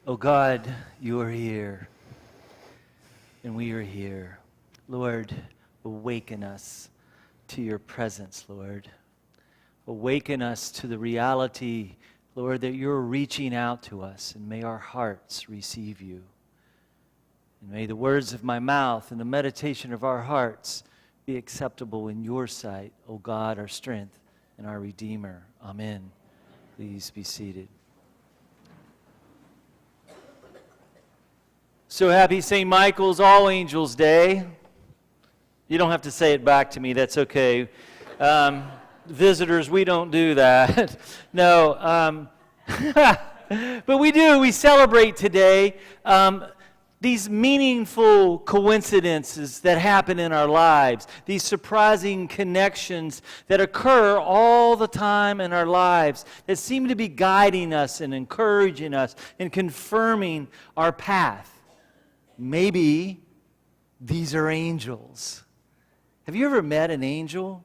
Oh God, you are here, and we are here. Lord, awaken us to your presence, Lord. Awaken us to the reality, Lord, that you're reaching out to us, and may our hearts receive you. And may the words of my mouth and the meditation of our hearts be acceptable in your sight, O God, our strength and our Redeemer. Amen. Please be seated. So happy St. Michael's All Angels Day. You don't have to say it back to me, that's okay. Visitors, we don't do that. No, but we do. We celebrate today these meaningful coincidences that happen in our lives, these surprising connections that occur all the time in our lives that seem to be guiding us and encouraging us and confirming our path. Maybe these are angels. Have you ever met an angel?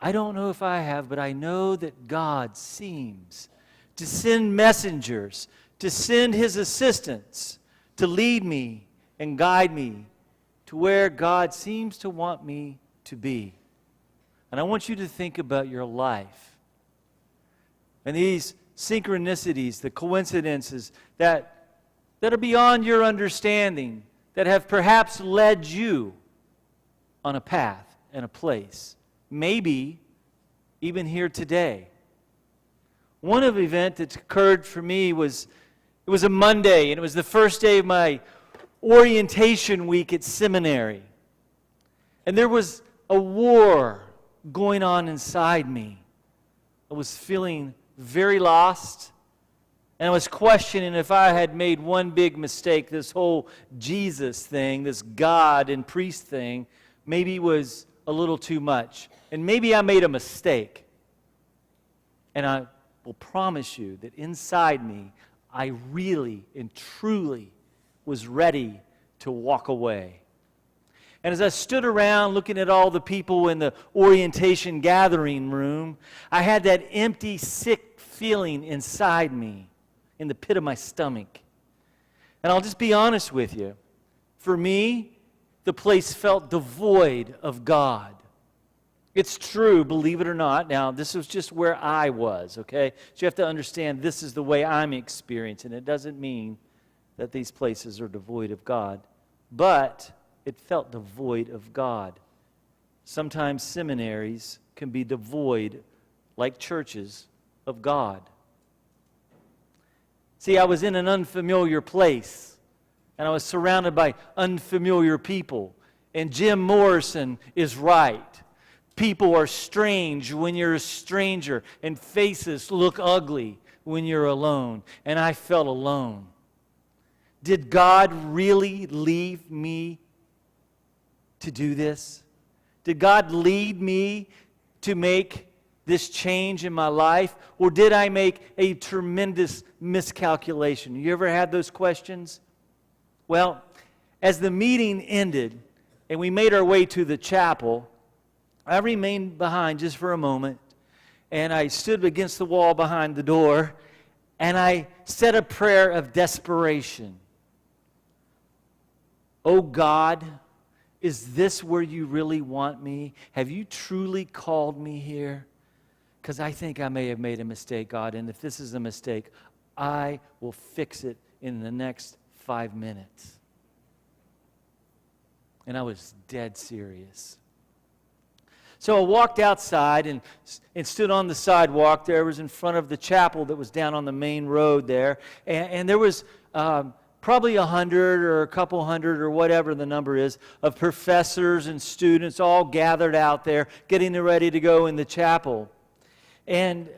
I don't know if I have, but I know that God seems to send messengers, to send His assistants, to lead me and guide me to where God seems to want me to be. And I want you to think about your life and these synchronicities, the coincidences that are beyond your understanding, that have perhaps led you on a path and a place. Maybe even here today. One of the events that occurred for me was, it was a Monday, and it was the first day of my orientation week at seminary. And there was a war going on inside me. I was feeling very lost, and I was questioning if I had made one big mistake. This whole Jesus thing, this God and priest thing, maybe was a little too much. And maybe I made a mistake. And I will promise you that inside me, I really and truly was ready to walk away. And as I stood around looking at all the people in the orientation gathering room, I had that empty, sick feeling inside me, in the pit of my stomach. And I'll just be honest with you. For me, the place felt devoid of God. It's true, believe it or not. Now, this was just where I was, okay? So you have to understand this is the way I'm experiencing. It doesn't mean that these places are devoid of God. But it felt devoid of God. Sometimes seminaries can be devoid, like churches, of God. See, I was in an unfamiliar place, and I was surrounded by unfamiliar people. And Jim Morrison is right. People are strange when you're a stranger, and faces look ugly when you're alone. And I felt alone. Did God really leave me to do this? Did God lead me to make this change in my life? Or did I make a tremendous miscalculation? You ever had those questions? Well, as the meeting ended and we made our way to the chapel, I remained behind just for a moment, and I stood against the wall behind the door, and I said a prayer of desperation. Oh God, is this where you really want me? Have you truly called me here? Because I think I may have made a mistake, God, and if this is a mistake, I will fix it in the next 5 minutes. And I was dead serious. So I walked outside and stood on the sidewalk there. It was in front of the chapel that was down on the main road there. And there was probably 100 or a couple hundred or whatever the number is of professors and students all gathered out there getting ready to go in the chapel. And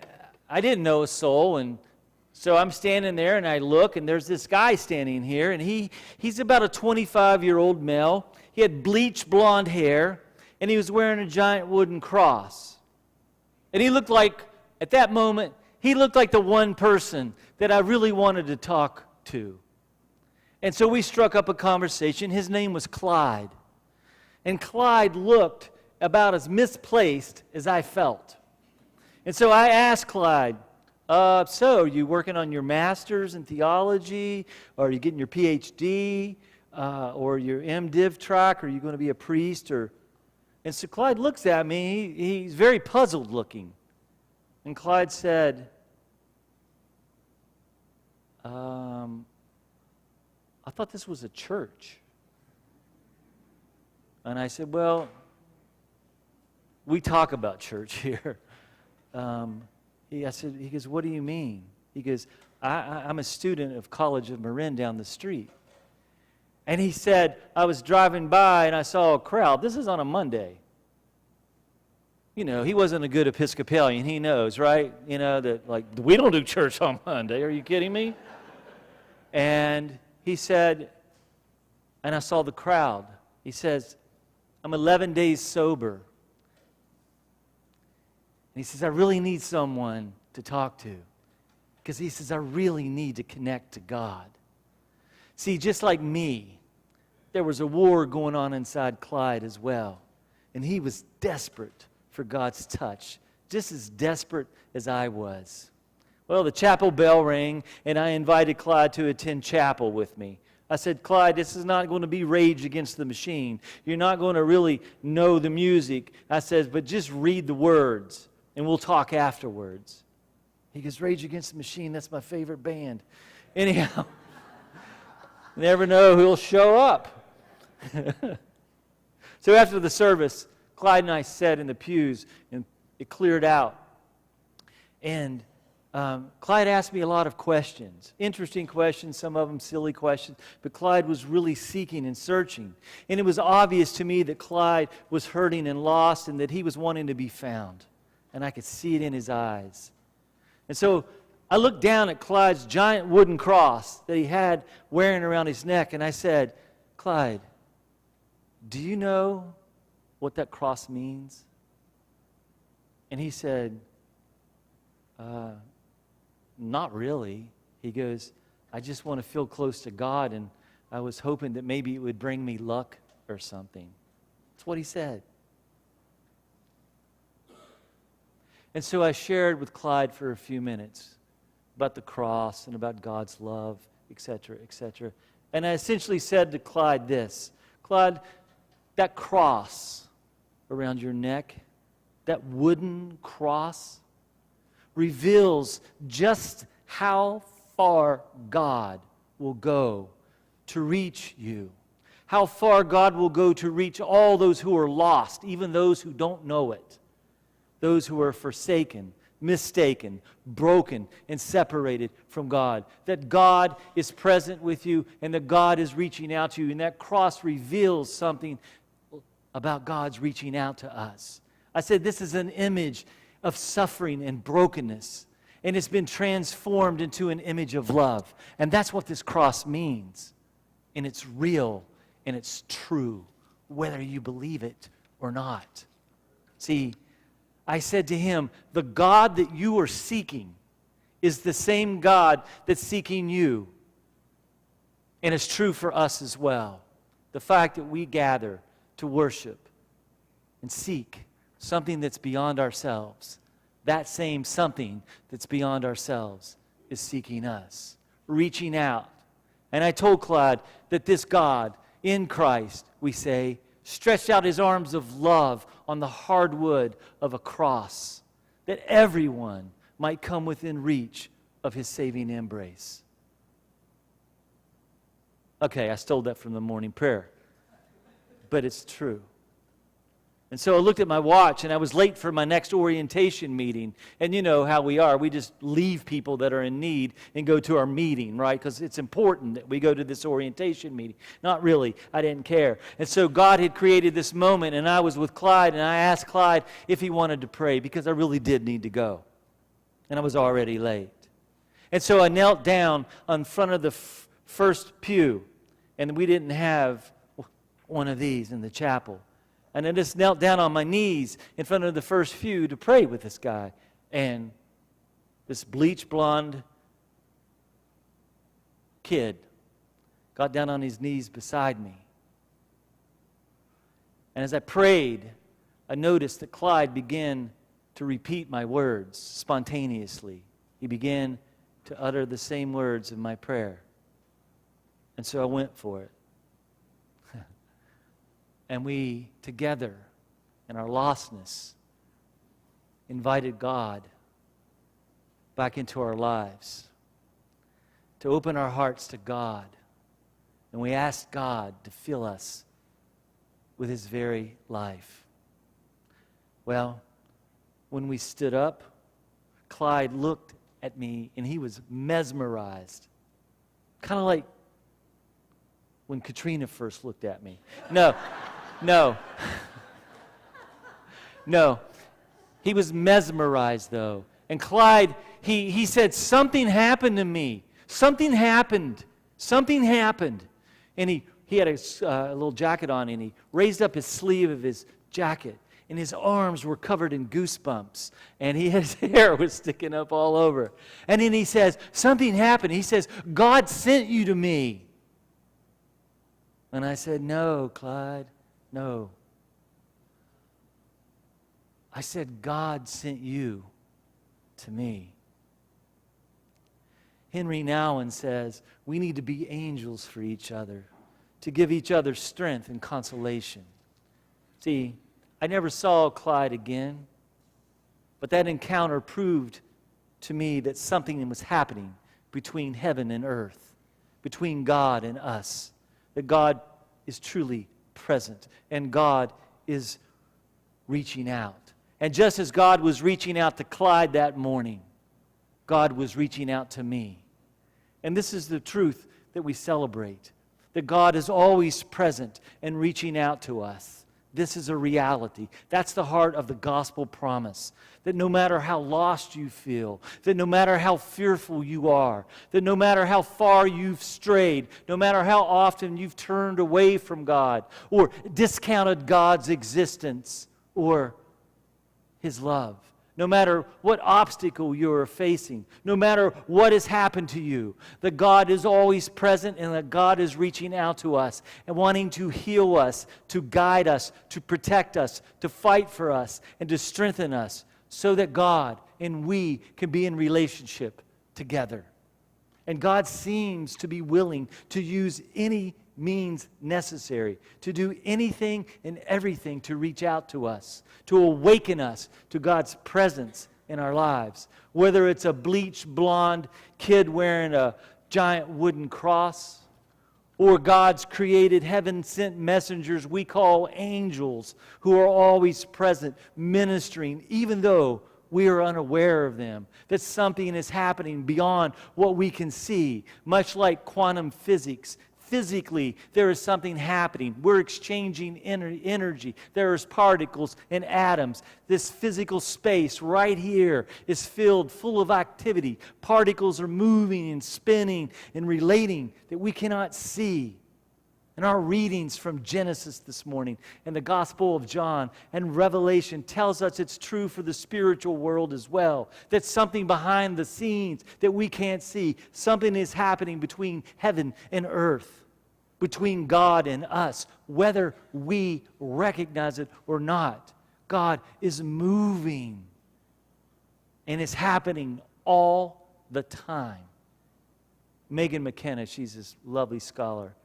I didn't know a soul, and so I'm standing there and I look, and there's this guy standing here, and he's about a 25-year-old male. He had bleached blonde hair, and he was wearing a giant wooden cross. And he looked like, at that moment, he looked like the one person that I really wanted to talk to. And so we struck up a conversation. His name was Clyde. And Clyde looked about as misplaced as I felt. And so I asked Clyde, So are you working on your master's in theology? Or are you getting your PhD? Or your MDiv track? Are you going to be a priest? And so Clyde looks at me. He's very puzzled looking. And Clyde said, I thought this was a church. And I said, well, we talk about church here. He goes, what do you mean? He goes, I'm a student of College of Marin down the street. And he said, I was driving by and I saw a crowd. This is on a Monday. You know, he wasn't a good Episcopalian. He knows, right? You know, that like, we don't do church on Monday. Are you kidding me? And he said, and I saw the crowd. He says, I'm 11 days sober. And he says, I really need someone to talk to. Because he says, I really need to connect to God. See, just like me, there was a war going on inside Clyde as well. And he was desperate for God's touch, just as desperate as I was. Well, the chapel bell rang, and I invited Clyde to attend chapel with me. I said, Clyde, this is not going to be Rage Against the Machine. You're not going to really know the music. I said, but just read the words, and we'll talk afterwards. He goes, Rage Against the Machine, that's my favorite band. Anyhow, never know who'll show up. So after the service, Clyde and I sat in the pews, and it cleared out. And Clyde asked me a lot of questions, interesting questions, some of them silly questions, but Clyde was really seeking and searching. And it was obvious to me that Clyde was hurting and lost and that he was wanting to be found. And I could see it in his eyes. And so I looked down at Clyde's giant wooden cross that he had wearing around his neck, and I said, Clyde, do you know what that cross means? And he said, not really. He goes, I just want to feel close to God, and I was hoping that maybe it would bring me luck or something. That's what he said. And so I shared with Clyde for a few minutes about the cross and about God's love, etc., etc. And I essentially said to Clyde this, Clyde, that cross around your neck, that wooden cross, reveals just how far God will go to reach you. How far God will go to reach all those who are lost, even those who don't know it. Those who are forsaken, mistaken, broken, and separated from God. That God is present with you and that God is reaching out to you. And that cross reveals something about God's reaching out to us. I said this is an image of suffering and brokenness. And it's been transformed into an image of love. And that's what this cross means. And it's real and it's true, whether you believe it or not. See, I said to him, the God that you are seeking is the same God that's seeking you. And it's true for us as well. The fact that we gather to worship and seek something that's beyond ourselves, that same something that's beyond ourselves is seeking us, reaching out. And I told Clyde that this God in Christ, we say, stretched out his arms of love on the hard wood of a cross, that everyone might come within reach of his saving embrace. Okay, I stole that from the morning prayer, but it's true. And so I looked at my watch, and I was late for my next orientation meeting. And you know how we are. We just leave people that are in need and go to our meeting, right? Because it's important that we go to this orientation meeting. Not really. I didn't care. And so God had created this moment, and I was with Clyde, and I asked Clyde if he wanted to pray, because I really did need to go. And I was already late. And so I knelt down in front of the first pew, and we didn't have one of these in the chapel. And I just knelt down on my knees in front of the first pew to pray with this guy. And this bleach blonde kid got down on his knees beside me. And as I prayed, I noticed that Clyde began to repeat my words spontaneously. he began to utter the same words of my prayer. And so I went for it. And we, together, in our lostness, invited God back into our lives, to open our hearts to God. And we asked God to fill us with His very life. Well, when we stood up, Clyde looked at me and he was mesmerized. Kind of like when Katrina first looked at me. No. He was mesmerized, though. And Clyde, he said, something happened to me. Something happened. And he had a little jacket on, and he raised up his sleeve of his jacket, and his arms were covered in goosebumps, and his hair was sticking up all over. And then he says, something happened. He says, God sent you to me. And I said, no, Clyde, no. I said, God sent you to me. Henry Nouwen says, we need to be angels for each other, to give each other strength and consolation. See, I never saw Clyde again, but that encounter proved to me that something was happening between heaven and earth, between God and us, that God is truly present and God is reaching out. And just as God was reaching out to Clyde that morning, God was reaching out to me. And this is the truth that we celebrate, that God is always present and reaching out to us. This is a reality. That's the heart of the gospel promise, that no matter how lost you feel, that no matter how fearful you are, that no matter how far you've strayed, no matter how often you've turned away from God or discounted God's existence or His love, no matter what obstacle you are facing, no matter what has happened to you, that God is always present and that God is reaching out to us and wanting to heal us, to guide us, to protect us, to fight for us, and to strengthen us so that God and we can be in relationship together. And God seems to be willing to use any means necessary, to do anything and everything to reach out to us, to awaken us to God's presence in our lives. Whether it's a bleached blonde kid wearing a giant wooden cross, or God's created heaven-sent messengers we call angels who are always present, ministering, even though we are unaware of them, that something is happening beyond what we can see, much like quantum physics. Physically, there is something happening. We're exchanging energy. There's particles and atoms. This physical space right here is full of activity. Particles are moving and spinning and relating that we cannot see. And our readings from Genesis this morning and the Gospel of John and Revelation tells us it's true for the spiritual world as well. That something behind the scenes that we can't see, something is happening between heaven and earth, between God and us, whether we recognize it or not. God is moving, and it's happening all the time. Megan McKenna, she's this lovely scholar,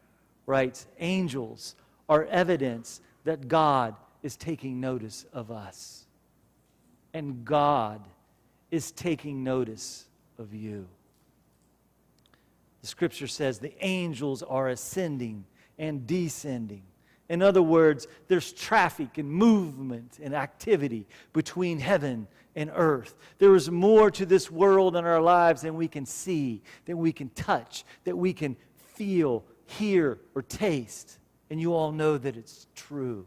writes, angels are evidence that God is taking notice of us. And God is taking notice of you. The scripture says the angels are ascending and descending. In other words, there's traffic and movement and activity between heaven and earth. There is more to this world in our lives than we can see, than we can touch, that we can feel, hear, or taste. And you all know that it's true.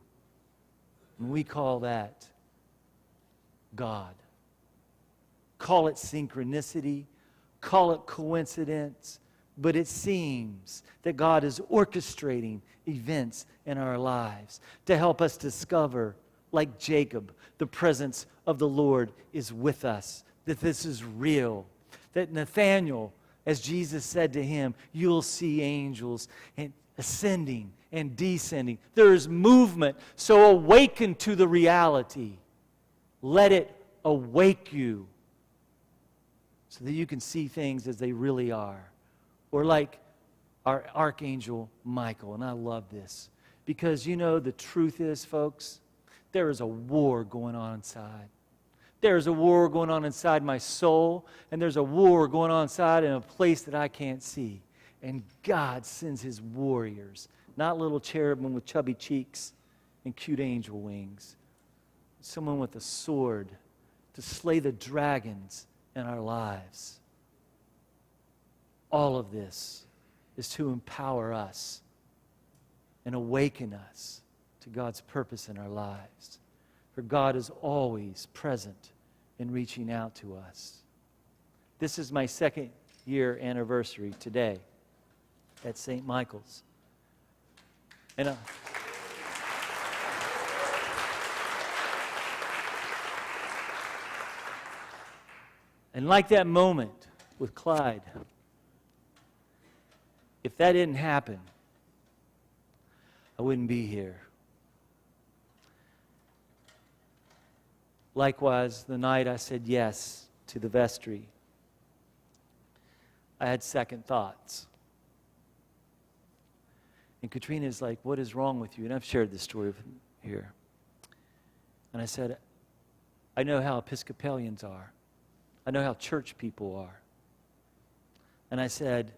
And we call that God. Call it synchronicity, call it coincidence, but it seems that God is orchestrating events in our lives to help us discover, like Jacob, the presence of the Lord is with us, that this is real. That Nathanael, as Jesus said to him, you'll see angels and ascending and descending. There is movement, so awaken to the reality. Let it awake you. so that you can see things as they really are. Or like our Archangel Michael, and I love this. Because you know the truth is, folks, there is a war going on inside. There's a war going on inside my soul, and there's a war going on inside in a place that I can't see. And God sends his warriors, not little cherubim with chubby cheeks and cute angel wings. Someone with a sword to slay the dragons in our lives. All of this is to empower us and awaken us to God's purpose in our lives. For God is always present in reaching out to us. This is my 2nd year anniversary today at St. Michael's. And like that moment with Clyde, if that didn't happen, I wouldn't be here. Likewise, the night I said yes to the vestry, I had second thoughts. And Katrina's like, what is wrong with you? And I've shared this story here. And I said, I know how Episcopalians are. I know how church people are. And I said,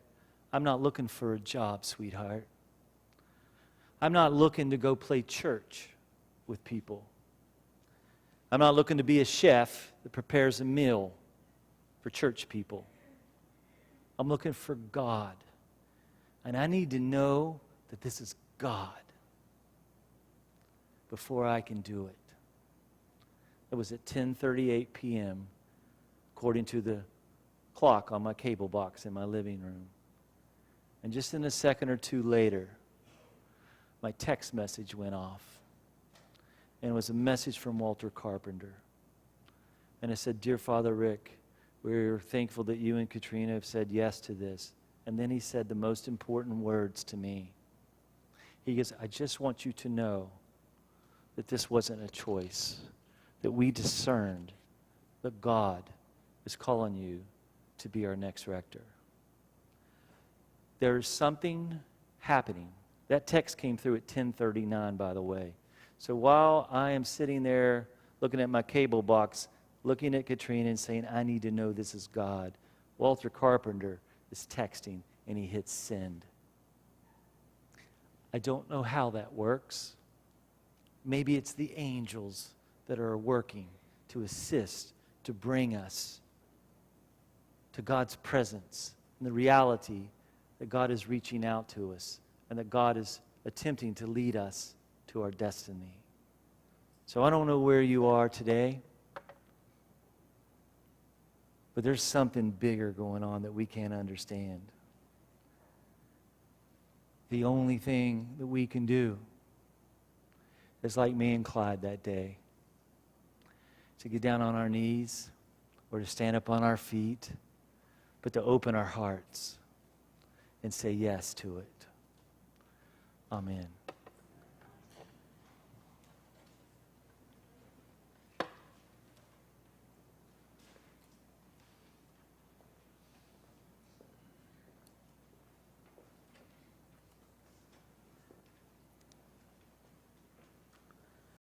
I'm not looking for a job, sweetheart. I'm not looking to go play church with people. I'm not looking to be a chef that prepares a meal for church people. I'm looking for God. And I need to know that this is God before I can do it. It was at 10:38 p.m., according to the clock on my cable box in my living room. And just in a second or two later, my text message went off. And it was a message from Walter Carpenter. And it said, Dear Father Rick, we're thankful that you and Katrina have said yes to this. And then he said the most important words to me. He goes, I just want you to know that this wasn't a choice, that we discerned that God is calling you to be our next rector. There is something happening. That text came through at 10:39, by the way. So while I am sitting there looking at my cable box, looking at Katrina and saying, I need to know this is God, Walter Carpenter is texting, and he hits send. I don't know how that works. Maybe it's the angels that are working to assist, to bring us to God's presence and the reality that God is reaching out to us and that God is attempting to lead us to our destiny. So I don't know where you are today, but there's something bigger going on that we can't understand. The only thing that we can do is like me and Clyde that day, to get down on our knees or to stand up on our feet, but to open our hearts and say yes to it. Amen.